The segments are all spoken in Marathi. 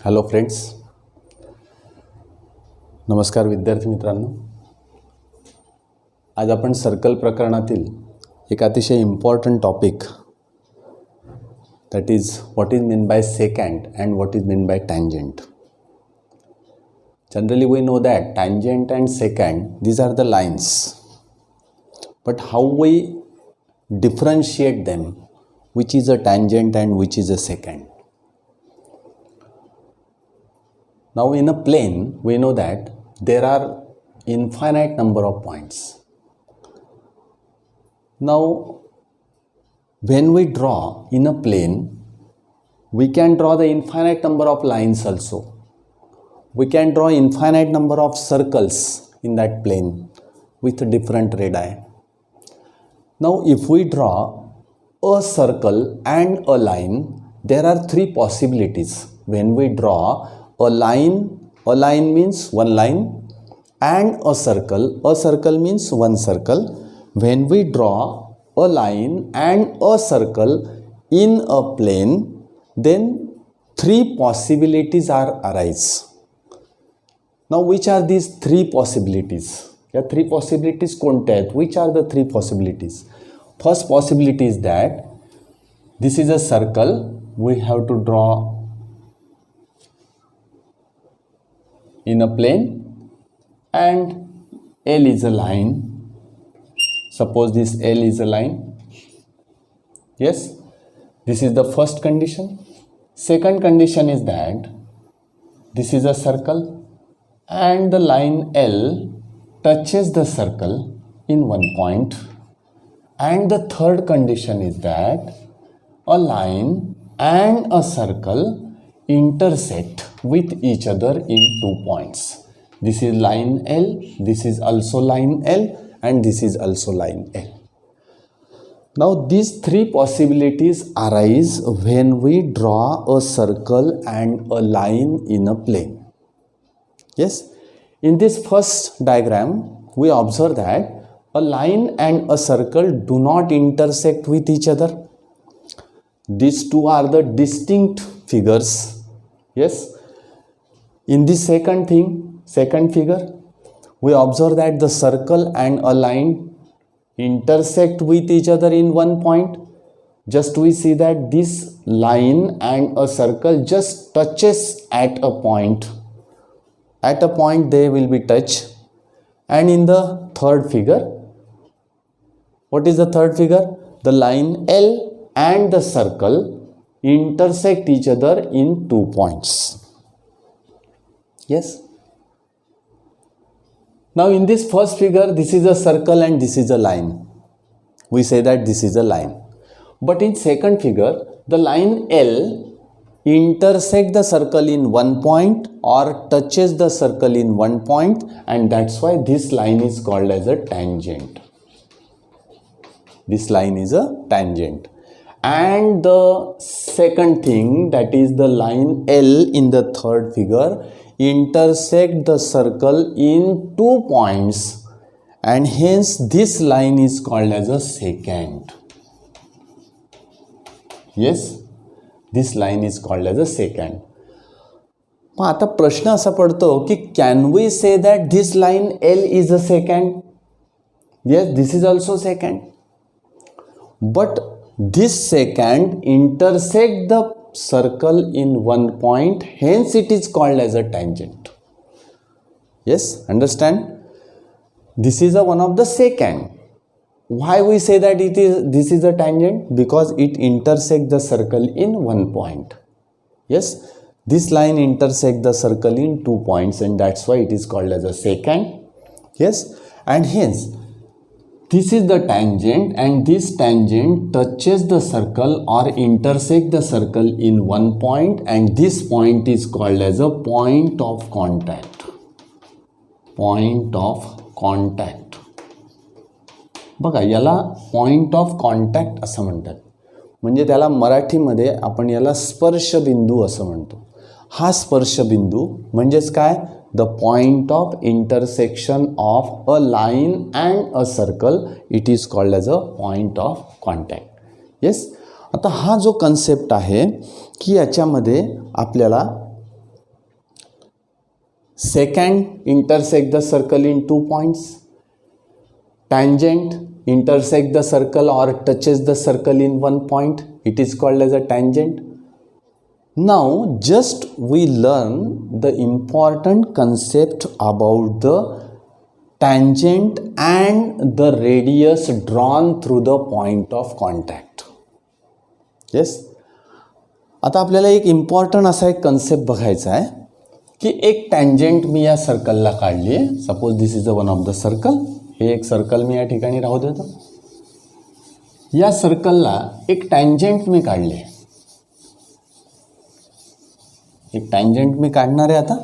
हॅलो फ्रेंड्स, नमस्कार विद्यार्थी मित्रांनो. आज आपण सर्कल प्रकरणातील एक अतिशय important topic that is what is mean by second and what is mean by tangent. Generally we know that tangent and secant, these are the lines, but how we differentiate them, which is a tangent and which is a secant. Now in a plane we know that there are infinite number of points. Now when we draw in a plane, we can draw the infinite number of lines also. We can draw infinite number of circles in that plane with different radii. Now if we draw a circle and a line, there are three possibilities. When we draw a line means one line, and a circle means one circle. When we draw a line and a circle in a plane, then three possibilities are arise. Now which are these three possibilities? या three possibilities कोणत्या आहेत? Which are the three possibilities? First possibility is that this is a circle. We have to draw in a plane and L is a line. Suppose this L is a line. Yes, this is the first condition. Second condition is that this is a circle and the line L touches the circle in one point, and the third condition is that a line and a circle intersect with each other in 2 points. This is line L, this is also line L, and this is also line L. Now these three possibilities arise when we draw a circle and a line in a plane. Yes, in this first diagram we observe that a line and a circle do not intersect with each other. These two are the distinct figures. Yes, in this second figure we observe that the circle and a line intersect with each other in one point. Just we see that this line and a circle just touches at a point. At a point they will be touched. And in the third figure, what is the third figure? The line L and the circle intersect each other in 2 points. Yes. Now in this first figure, this is a circle and this is a line. We say that this is a line. But in second figure, the line L intersect the circle in one point or touches the circle in one point, and that's why this line is called as a tangent. This line is a tangent. And the second thing, that is the line L in the third figure, intersect the circle in 2 points, and hence this line is called as a secant. Yes, this line is called as a secant. मग आता प्रश्न असा पडतो की can we say that this line L is a secant? Yes, this is also secant. But this secant intersect the circle in one point, hence it is called as a tangent. Yes, understand? This is one of the secant. Why we say that this is a tangent? Because it intersects the circle in one point. Yes, this line intersects the circle in 2 points, and that's why it is called as a secant. Yes, and hence this is the tangent, and this tangent touches the circle or intersect the circle in one point, and this point is called as a point of contact. Point of contact. बघा, याला पॉइंट ऑफ कॉन्टॅक्ट असं म्हणतात. म्हणजे त्याला मराठीमध्ये आपण याला स्पर्शबिंदू असं म्हणतो. हा स्पर्शबिंदू म्हणजेच काय? The point of intersection of a line and a circle, it is called as a point of contact. Yes, आता हा जो कन्सेप्ट आहे की याच्यामध्ये आपल्याला Secant intersect the circle in 2 points. Tangent intersect the circle or touches the circle in 1 point. It is called as a tangent. Now just we learn the important concept about the tangent and the radius drawn through the point of contact. Yes. आता आपल्याला एक इम्पॉर्टंट असा एक कन्सेप्ट बघायचा आहे की एक टँजंट मी या सर्कलला काढली आहे. Suppose this is the one of the circle. हे एक सर्कल मी या ठिकाणी राहू देतो. या सर्कलला एक टँजंट मी काढली आहे. एक टँजंट मी काढणार आहे. आता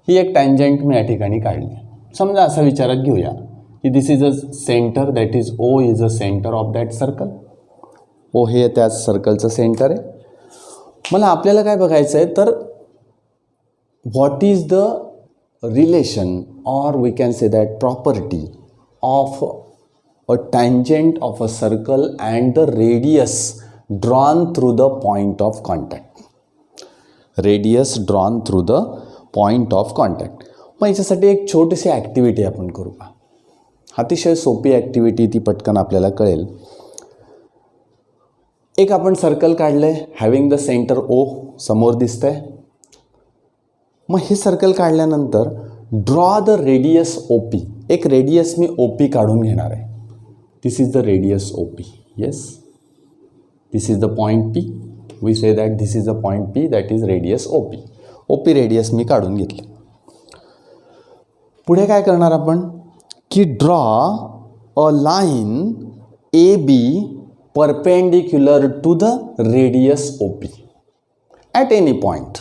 ही एक टँजंट मी या ठिकाणी काढली. समजा असं विचारात घेऊया की this is a centre, that is O is a centre of that circle. O हे त्या सर्कलचं सेंटर आहे. मला आपल्याला काय बघायचं आहे तर what is the relation or we can say that property of a tangent of a circle and the radius drawn through the point of contact. Radius drawn through the point of contact. मग याच्यासाठी एक छोटीशी ॲक्टिव्हिटी आपण करू का. अतिशय सोपी ॲक्टिव्हिटी, ती पटकन आपल्याला कळेल. एक आपण सर्कल काढलं आहे हॅविंग द सेंटर ओ, समोर दिसतं आहे. मग हे सर्कल काढल्यानंतर draw the radius O P. एक रेडियस मी ओ पी काढून घेणार आहे. This is the radius O P. Yes, this is the point P. We say that this is the point P, that is radius O P. O P radius मी काढून घेतली. पुढे काय करणार आपण की draw a line A B perpendicular to the radius O P at any point.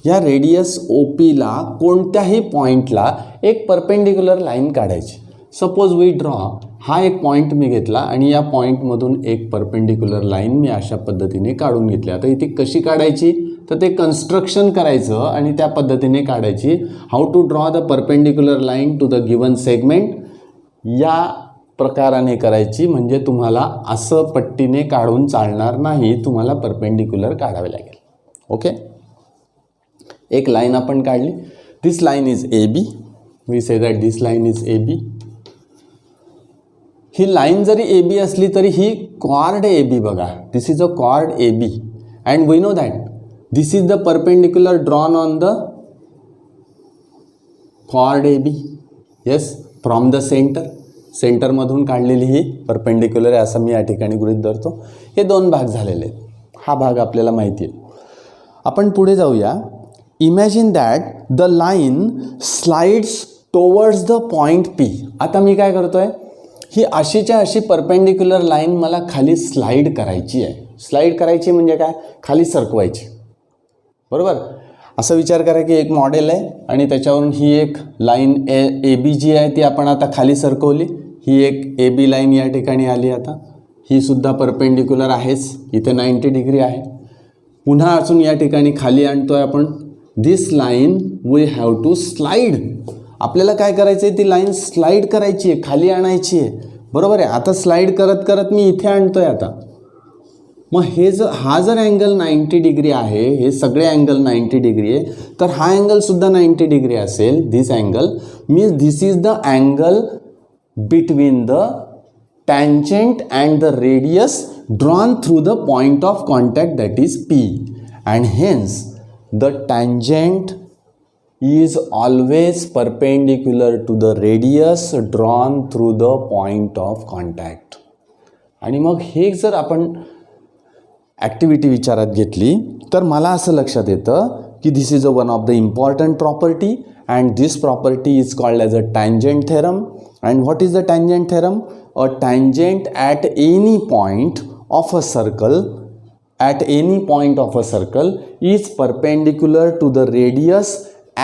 या रेडियस ओ पीला कोणत्याही पॉईंटला एक परपेंडिक्युलर लाईन काढायची. सपोज वी ड्रॉ, हा एक पॉईंट मी घेतला आणि या पॉईंटमधून एक परपेंडिक्युलर लाईन मी अशा पद्धतीने काढून घेतली. आता इथे कशी काढायची तर ते कन्स्ट्रक्शन करायचं आणि त्या पद्धतीने काढायची. How to draw the perpendicular line to the given segment, या प्रकाराने करायची. म्हणजे तुम्हाला असं पट्टीने काढून चालणार नाही, तुम्हाला परपेंडिक्युलर काढावे लागेल. ओके, एक लाईन आपण काढली. This line is A B. We say that this line is A B. ही लाईन जरी ए बी असली तरी ही कॉर्ड ए बी बघा. This is a chord A B and we know that this is the perpendicular drawn on the chord A B. Yes, from the centre. सेंटरमधून काढलेली ही परपेंडिक्युलर आहे असं मी या ठिकाणी गृहीत धरतो. हे 2 भाग झालेले आहेत. हा भाग आपल्याला माहिती आहे. आपण पुढे जाऊया. Imagine that the line slides towards the point P. आता मी काय करतो आहे, ही अशीच्या अशी परपेंडिक्युलर लाईन मला खाली स्लाईड करायची आहे. स्लाईड करायची म्हणजे काय, खाली सरकवायची. बरोबर. असं विचार करा की एक मॉडेल आहे आणि त्याच्यावरून ही एक लाईन ए बी जी आहे ती आपण आता खाली सरकवली. ही एक ए बी लाईन या ठिकाणी आली. आता ही सुद्धा परपेंडिक्युलर आहेच, इथे 90 डिग्री आहे. पुन्हा अजून या ठिकाणी खाली आणतो आहे आपण. This line we have to slide. आपल्याला काय करायचं आहे, ती लाईन स्लाईड करायची आहे, खाली आणायची आहे. बरोबर आहे. आता स्लाईड करत करत मी इथे आणतो आहे. आता मग हे हा जर अँगल 90 डिग्री आहे, हे सगळे अँगल 90 डिग्री आहे, तर हा अँगलसुद्धा 90 डिग्री असेल. This angle means this is the angle between the tangent and the radius drawn through the point of contact, that is P, and hence the tangent is always perpendicular to the radius drawn through the point of contact. आणि मग हे जर आपण ॲक्टिव्हिटी विचारात घेतली तर मला असं लक्षात येतं की this is a one of the important property and this property is called as a tangent theorem. And what is the tangent theorem? A tangent at any point of a circle is perpendicular to the radius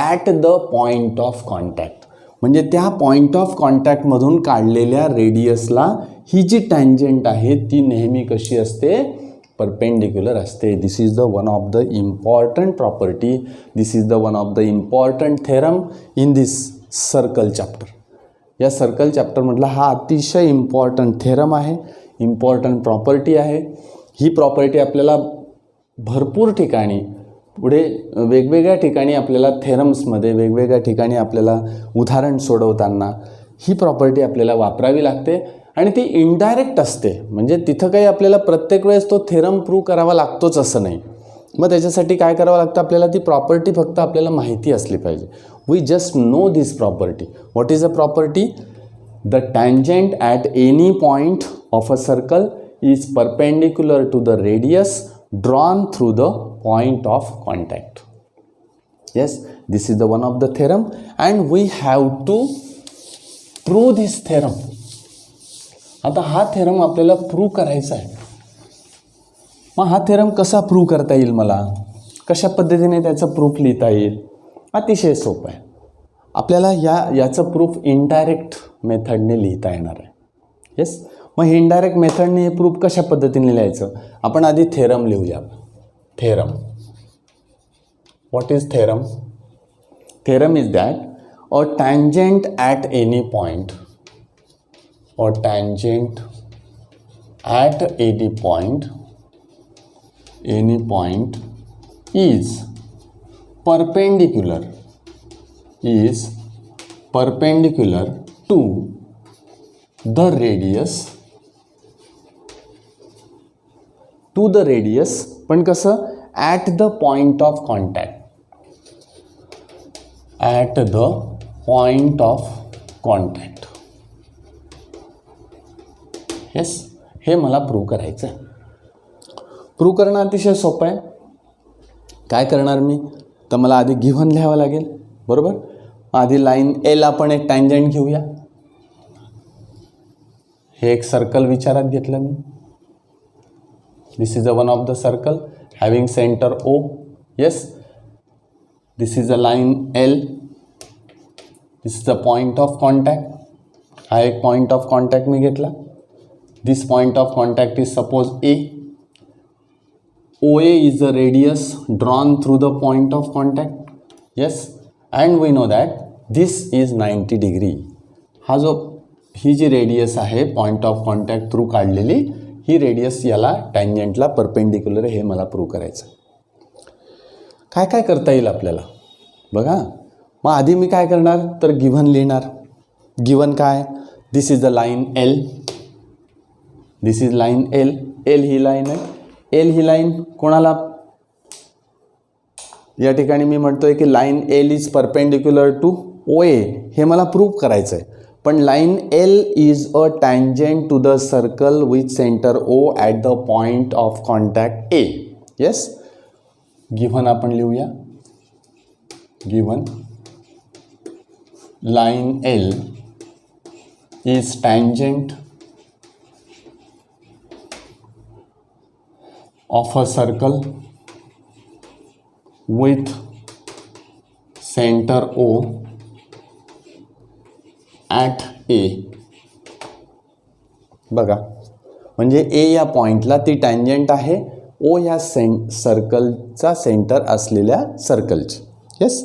at the point of contact. म्हणजे त्या पॉईंट ऑफ कॉन्टॅक्टमधून काढलेल्या रेडियसला ही जी टँजंट आहे ती नेहमी कशी असते, परपेंडिक्युलर असते. This is the one of the important property. This is the one of the important theorem in this circle chapter. या सर्कल चॅप्टरमधला हा अतिशय इम्पॉर्टंट थेरम आहे, इम्पॉर्टंट प्रॉपर्टी आहे. ही प्रॉपर्टी आपल्याला भरपूर ठिकाणी पुढे वेगवेगळ्या ठिकाणी आपल्याला थेरम्समध्ये वेगवेगळ्या ठिकाणी आपल्याला उदाहरण सोडवताना ही प्रॉपर्टी आपल्याला वापरावी लागते आणि ती इनडायरेक्ट असते. म्हणजे तिथं काही आपल्याला प्रत्येक वेळेस तो थेरम प्रूव्ह करावा लागतोच असं नाही. मग त्याच्यासाठी काय करावं लागतं, आपल्याला ती प्रॉपर्टी फक्त आपल्याला माहिती असली पाहिजे. We just know this property. What is a property? The tangent at any point of a circle is perpendicular to the radius drawn through the point of contact. Yes, this is the one of the theorem and we have to prove this theorem. आता हा थेरम आपल्याला प्रूव्ह करायचा आहे. मग हा थेरम कसा प्रूव्ह करता येईल, मला कशा पद्धतीने त्याचं प्रूफ लिहिता येईल? अतिशय सोपं आहे. आपल्याला याचं प्रूफ इनडायरेक्ट मेथडने लिहिता येणार आहे. येस, मग हे इनडायरेक्ट मेथडने हे प्रूफ कशा पद्धतीने लिहायचं? आपण आधी थेरम लिहूया. Theorem, what is theorem? Theorem is that a tangent at any point, or tangent at any point is perpendicular to the radius पण कसं? at the point of contact. Yes, हे मला प्रूव्ह करायचं आहे. प्रूव्ह करणं अतिशय सोपं आहे. काय करणार मी? तर मला आधी गिव्हन लिहावं लागेल, बरोबर? आधी लाईन एल आपण एक टँजंट घेऊया. हे एक सर्कल विचारात घेतलं मी. This is a one of the circle having centre O. Yes, this is a line L. This is a point of contact. हा एक पॉईंट ऑफ कॉन्टॅक्ट मी घेतला. This point of contact is suppose A. OA is the radius drawn through the point of contact. Yes, and we know that this is 90 degree. ही जी रेडियस आहे पॉईंट ऑफ कॉन्टॅक्ट थ्रू काढलेली, ही रेडियस याला टँजंटला परपेंडिक्युलर, हे मला प्रूव्ह करायचं. काय काय करता येईल आपल्याला बघा. मग आधी मी काय करणार, तर गिव्हन लिहिणार. गिव्हन काय? This is the line L. This is line L. L ही लाईन आहे. एल ही लाईन कोणाला? या ठिकाणी मी म्हणतोय की line L is perpendicular to O A, हे मला प्रूव्ह करायचं आहे. पण line L is a tangent to the circle with centre O at the point of contact A. Yes, given आपण लिहूया. Given line L is tangent of a circle with center O at A. बघा, म्हणजे ए या पॉईंटला ती टँजंट आहे ओ या सर्कलचा सेंटर असलेल्या सर्कलची. येस,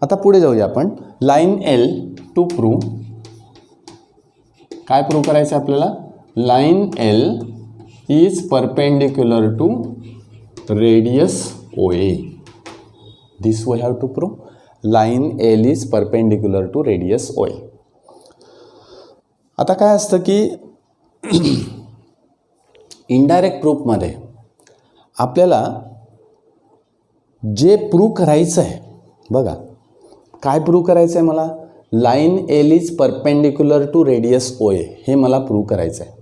आता पुढे जाऊया आपण. Line L two prove. काय प्रूव्ह करायचं आपल्याला? Line L is perpendicular to radius OA. This we have to prove. Line L is perpendicular to radius OA. आता काय असतं की इनडायरेक्ट प्रूफमध्ये आपल्याला जे प्रूव्ह करायचं आहे, बघा काय प्रूव्ह करायचं आहे मला? Line L is perpendicular to radius OA, हे मला प्रूव्ह करायचं आहे.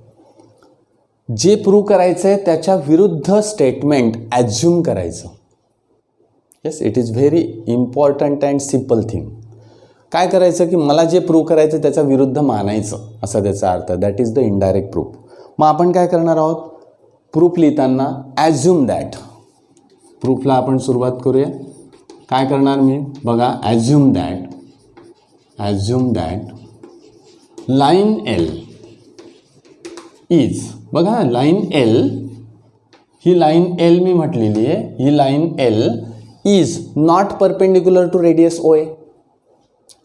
जे प्रूव्ह करायचं आहे त्याच्या विरुद्ध स्टेटमेंट ॲज्युम करायचं. Yes, it is very important and simple thing. काय करायचं की मला जे प्रूव्ह करायचं त्याच्या विरुद्ध मानायचं, असा त्याचा अर्थ. That is the indirect proof. मग आपण काय करणार आहोत? प्रूफ लिहिताना ॲज्युम दॅट. प्रूफला आपण सुरुवात करूया. काय करणार मी? बघा, assume that line L is, बघा लाईन एल, ही लाईन एल मी म्हटलेली आहे, ही line L is not perpendicular to radius O A.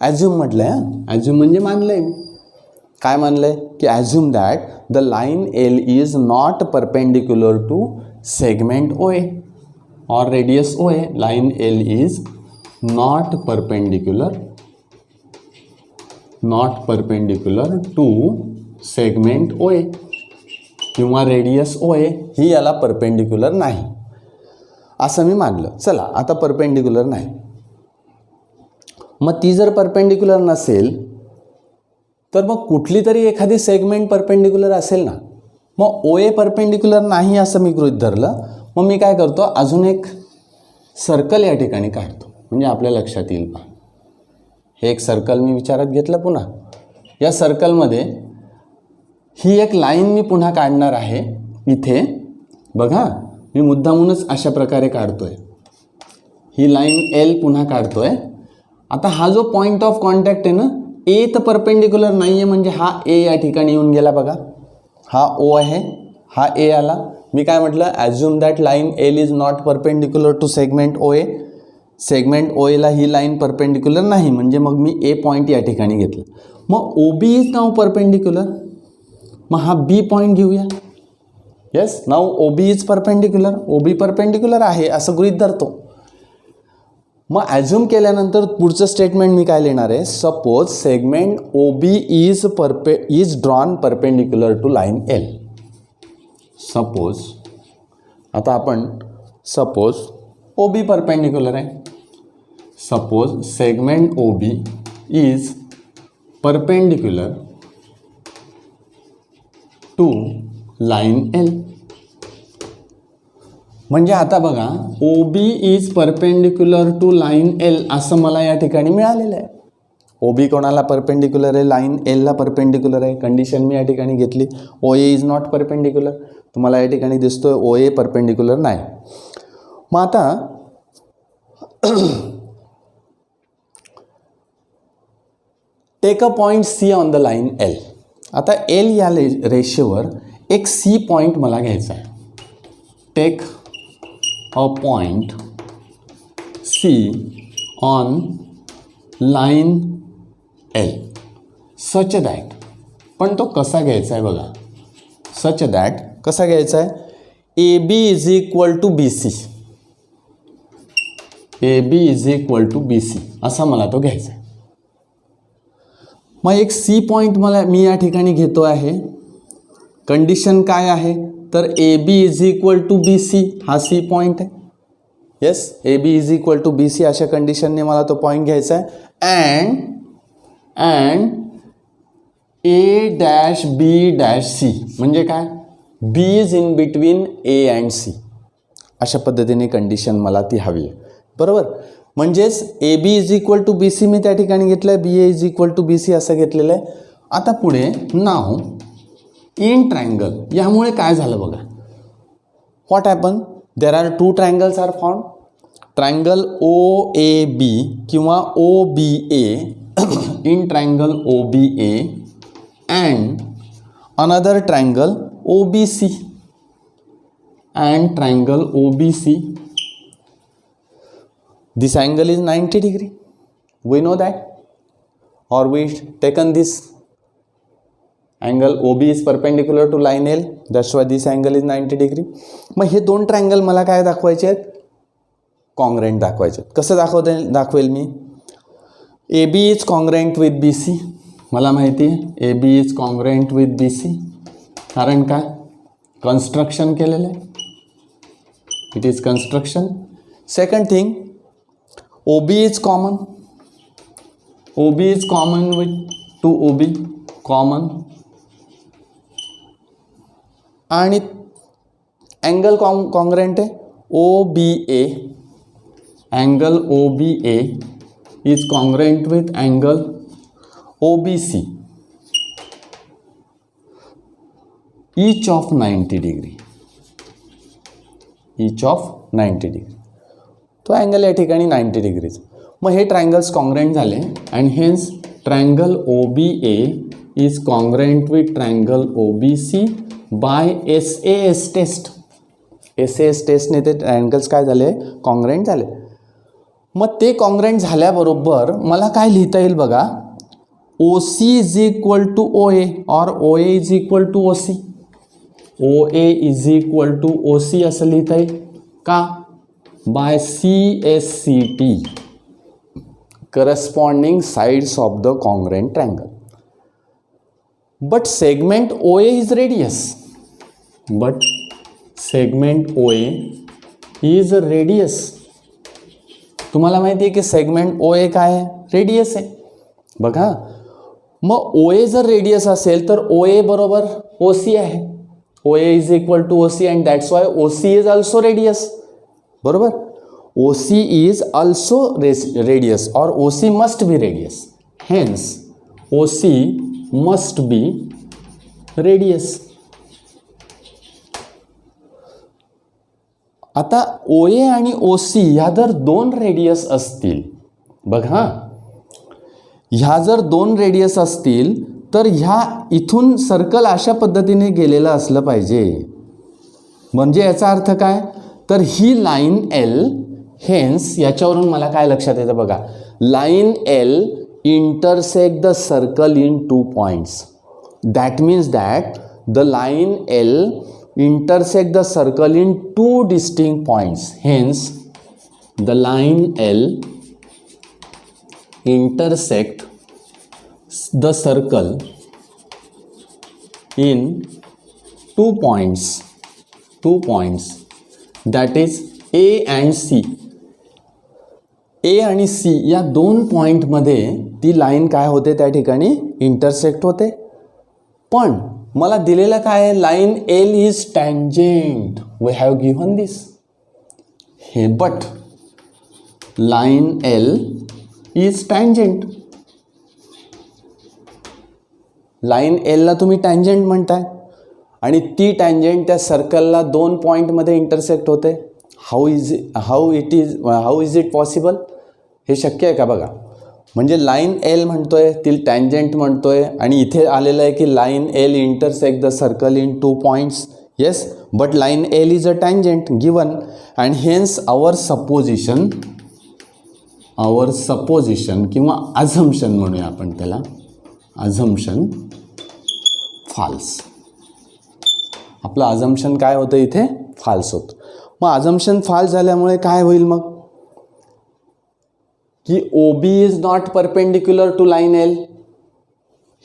Assume म्हटलं आहे. ॲज्युम म्हणजे मानलं आहे मी. काय मानलं आहे? की assume that the line L is not perpendicular to segment O A. or radius OA, line L is not perpendicular to segment OA किंवा रेडियस OA ही याला परपेंडिक्युलर नाही असं मी मानलं. चला आता परपेंडिक्युलर नाही, मग ती जर परपेंडिक्युलर नसेल तर मग कुठली तरी एखादी सेगमेंट परपेंडिक्युलर असेल ना. मग OA परपेंडिक्युलर नाही असं मी गृहीत धरलं. मग मी काय करतो, अजून एक सर्कल या ठिकाणी काढतो म्हणजे आपल्या लक्षात येईल. पहा, हे एक सर्कल मी विचारात घेतलं. पुन्हा या सर्कलमध्ये ही एक लाईन मी पुन्हा काढणार आहे. इथे बघा, मी मुद्दामूनच अशा प्रकारे काढतोय. ही लाईन L पुन्हा काढतोय. आता हा जो पॉईंट ऑफ कॉन्टॅक्ट आहे ना, ए तर परपेंडिक्युलर नाही आहे म्हणजे हा ए या ठिकाणी येऊन गेला. बघा, हा O आहे, हा ए आला. मी काय म्हटलं, assume that line L is not perpendicular to segment OA. Segment OAला ही लाईन परपेंडिक्युलर नाही म्हणजे मग मी ए पॉईंट या ठिकाणी घेतलं. मग OB इज नाव परपेंडिक्युलर. मग हा बी पॉईंट घेऊया. Yes, now OB is perpendicular. OB perpendicular आहे असं गृहीत धरतो. मग ॲज्युम केल्यानंतर पुढचं स्टेटमेंट मी काय लिहिणार आहे, suppose segment OB is drawn perpendicular to line L. Suppose आता आपण सपोज OB परपेंडिक्युलर आहे. Suppose segment OB is perpendicular to line L. म्हणजे आता बघा, OB is perpendicular to line L असं मला या ठिकाणी मिळालेलं आहे. OB कोणाला परपेंडिक्युलर आहे, लाईन Lला परपेंडिक्युलर आहे. कंडिशन मी या ठिकाणी घेतली. OA is not perpendicular. तुम्हाला या ठिकाणी दिसतोय OA परपेंडिक्युलर नाही. मग आता take a point C on the line L. आता L या रेषेवर एक C पॉईंट मला घ्यायचा आहे. Take a point C on line L such that, पण तो कसा घ्यायचा आहे बघा, such that कसा घ्यायचा आहे, AB is equal to BC. AB is equal to BC असा मला तो घ्यायचा आहे. मग एक C पॉईंट मी या ठिकाणी घेतो आहे. कंडिशन काय आहे तर AB is equal to BC हा C पॉईंट आहे. Yes, AB is equal to BC अशा कंडिशनने मला तो पॉईंट घ्यायचा आहे. And A dash B dash C म्हणजे काय, B is in between A and C अशा पद्धतीने कंडिशन मला ती हवी आहे. बरोबर, म्हणजेच AB is equal to BC मी त्या ठिकाणी घेतलं आहे, BA is equal to BC असं घेतलेलं आहे. आता पुढे नाव इन ट्रायंगल, यामुळे काय झालं बघा, what happen, there are two triangles are found. Triangle OAB किंवा OBA in triangle OBA and another triangle OBC and triangle OBC. This angle is 90 degree. We know that, or we taken this angle OB is perpendicular to line L. That's why this angle is 90 degree. मग हे दोन ट्रायंगल मला काय दाखवायचे आहेत, कॉन्ग्रेंट दाखवायचे आहेत. कसं दाखवेल मी, AB is congruent with BC. मला माहिती आहे AB is congruent with BC. कारण काय, कन्स्ट्रक्शन केलेलं आहे. It is construction. Second thing, OB is common. OB is common with to OB, common. आणि अँगल कॉन्ग्रेंट आहे OBA. Angle OBA is congruent with angle OBC, each of 90 degree. each of 90 degree. तो अँगल या ठिकाणी 90 डिग्रीज. मग हे ट्रायंगल्स कॉन्ग्रेंट झाले and hence triangle OBA is congruent with triangle OBC by SAS test. SAS टेस्टने ते ट्रायंगल्स काय झाले, कॉन्ग्रेंट झाले. मग ते कॉन्ग्रेंट झाल्याबरोबर मला काय लिहिता येईल बघा, OC is equal to OA और OA is equal to OC. OA is equal to OC असं लिहिता येईल का, by CSCT, corresponding sides of the congruent triangle. But segment OA is radius. But segment OA is a radius. तुम्हाला माहिती आहे की सेगमेंट OA काय आहे? रेडियस आहे. बघा, मग OA जर रेडियस असेल तर OA बरोबर OC आहे. OA is equal to OC and that's why OC is also radius. बरोबर, OC इज ऑल्सो रेडियस और OC must be radius. Hence OC must be radius. आता OA आणि OC ह्या जर दोन रेडियस असतील, बघा ह्या जर दोन रेडियस असतील तर ह्या इथून सर्कल अशा पद्धतीने गेलेलं असलं पाहिजे. म्हणजे याचा अर्थ काय, तर ही लाईन L, हेन्स याच्यावरून मला काय लक्षात येतं बघा, line L intersect the circle in 2 points. That means that the line L intersect the circle in 2 distinct points. Hence the line L intersect the circle in 2 points, that is A and C. A आणि C या दोन पॉइंटमध्ये ती लाईन काय होते, त्या ठिकाणी इंटरसेक्ट होते. पण मला दिलेलं काय आहे, line L is tangent. We have given this हे, but line L is tangent. Line Lला तुम्ही टँजेंट म्हणताय आणि ती टँजेंट त्या सर्कलला 2 पॉईंटमध्ये इंटरसेक्ट होते. How is it possible? हे शक्य आहे का? बघा, म्हणजे लाईन L म्हणतोय, ती टँजेंट म्हणतोय आणि इथे आलेलं आहे की line L intersect the circle in 2 points. Yes, but line L is a tangent given and hence our supposition किंवा अझम्पशन म्हणूया आपण त्याला, अझम्पशन फाल्स. आपलं अझम्पशन काय होतं, इथे फाल्स होतं. मग अझम्पशन फाल्स झाल्यामुळे काय होईल मग, की OB is not perpendicular to line L.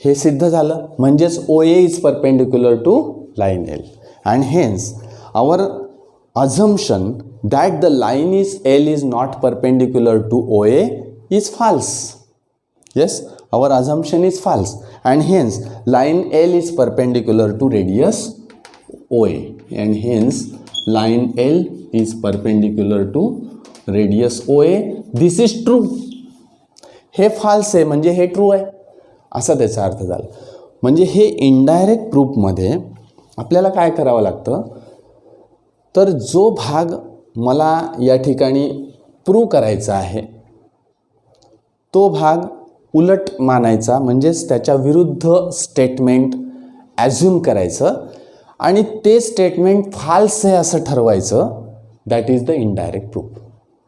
हे सिद्ध झालं. म्हणजेच OA is perpendicular to line L and hence our assumption that the line is L is not perpendicular to OA is false. Yes, our assumption is false and hence line L is perpendicular to radius OA and hence line L is perpendicular to radius OA. This is true. हे फाल्स आहे म्हणजे हे ट्रू आहे, असा त्याचा अर्थ झाला. म्हणजे हे इनडायरेक्ट प्रूफमध्ये आपल्याला काय करावं लागतं, तर जो भाग मला या ठिकाणी प्रूव्ह करायचा आहे तो भाग उलट मानायचा, म्हणजेच त्याच्या विरुद्ध स्टेटमेंट ॲझ्युम करायचं आणि ते स्टेटमेंट फाल्स आहे असं ठरवायचं. That is the indirect proof.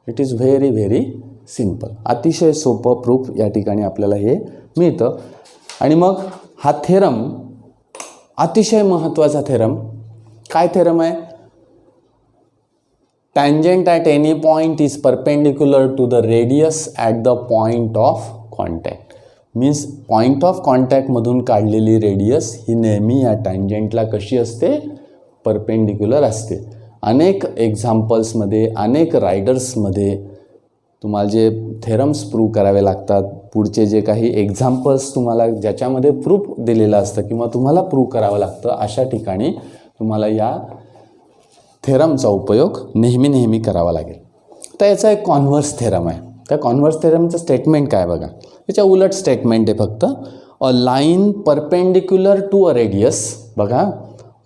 It is very very simple. अतिशय सोपं प्रूफ या ठिकाणी आपल्याला हे मिळतं. आणि मग हा थेरम अतिशय महत्त्वाचा थेरम. काय थेरम आहे, tangent at any point is perpendicular to the radius at the point of contact. Means point of कॉन्टॅक्टमधून काढलेली रेडियस ही नेहमी या टँजेंटला कशी असते, परपेंडिक्युलर असते. अनेक एक्झाम्पल्समध्ये, अनेक रायडर्समध्ये तुम्हाला जे थेरम्स प्रूव्ह करावे लागतात, पुढचे जे काही एक्झाम्पल्स तुम्हाला ज्याच्यामध्ये प्रूफ दिलेलं असतं किंवा तुम्हाला प्रूव्ह करावं लागतं, अशा ठिकाणी तुम्हाला या थेरमचा उपयोग नेहमी करावा लागेल. तर याचा एक कॉन्व्हर्स थेरम आहे. त्या कॉन्व्हर्स थेरमचं स्टेटमेंट काय बघा, याच्या उलट स्टेटमेंट आहे फक्त. A line perpendicular to a radius, बघा,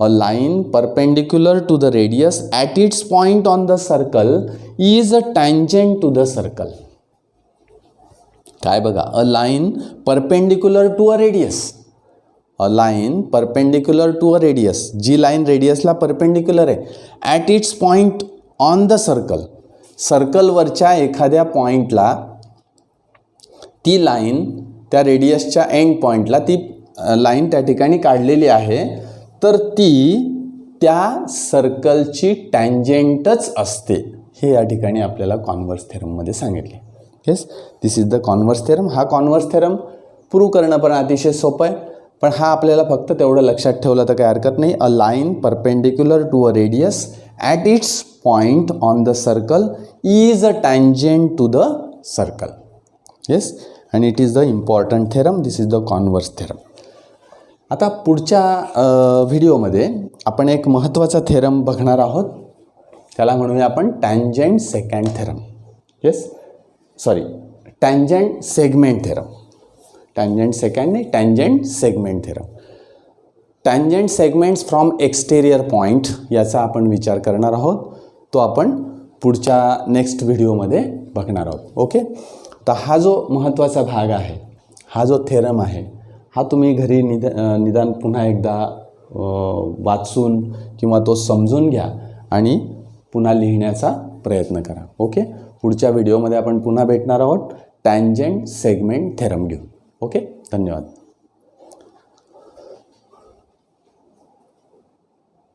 a line perpendicular to the radius at its point on the circle is a tangent to the circle. काय बघा, a line perpendicular to a radius, a line perpendicular to a radius, जी लाईन रेडियसला परपेंडिक्युलर आहे, at its point on the circle, सर्कलवरच्या एखाद्या पॉईंटला ती लाईन त्या रेडियसच्या एंड पॉईंटला ती लाईन त्या ठिकाणी काढलेली आहे, तर ती त्या सर्कलची टँजेंटच असते. हे या ठिकाणी आपल्याला कॉन्व्हर्स थेरममध्ये सांगितले. Yes, this is the converse theorem. हा कॉन्व्हर्स थेरम प्रूव्ह करणं पण अतिशय सोपं आहे, पण हा आपल्याला फक्त तेवढं लक्षात ठेवलं तर काही हरकत नाही. A line perpendicular to a radius at its point on the circle is a tangent to the circle. Yes, आणि it is the important theorem. This is the converse theorem. आता पुढच्या व्हिडिओमध्ये आपण एक महत्त्वाचा थेरम बघणार आहोत. त्याला म्हणूया आपण tangent second theorem. Yes, sorry, tangent segment theorem. Tangent second नाही, tangent segment theorem. Tangent segments from exterior point याचा आपण विचार करणार आहोत. तो आपण पुढच्या नेक्स्ट व्हिडिओमध्ये बघणार आहोत. ओके, तर हा जो महत्त्वाचा भाग आहे, हा जो थेरम आहे, हा तुम्ही घरी निदान पुन्हा एकदा वाचून किंवा तो समजून घ्या आणि पुन्हा लिहिण्याचा प्रयत्न करा. ओके, पुढच्या व्हिडिओमध्ये आपण पुन्हा भेटणार आहोत टँजंट सेगमेंट थेरम घेऊन. ओके, धन्यवाद.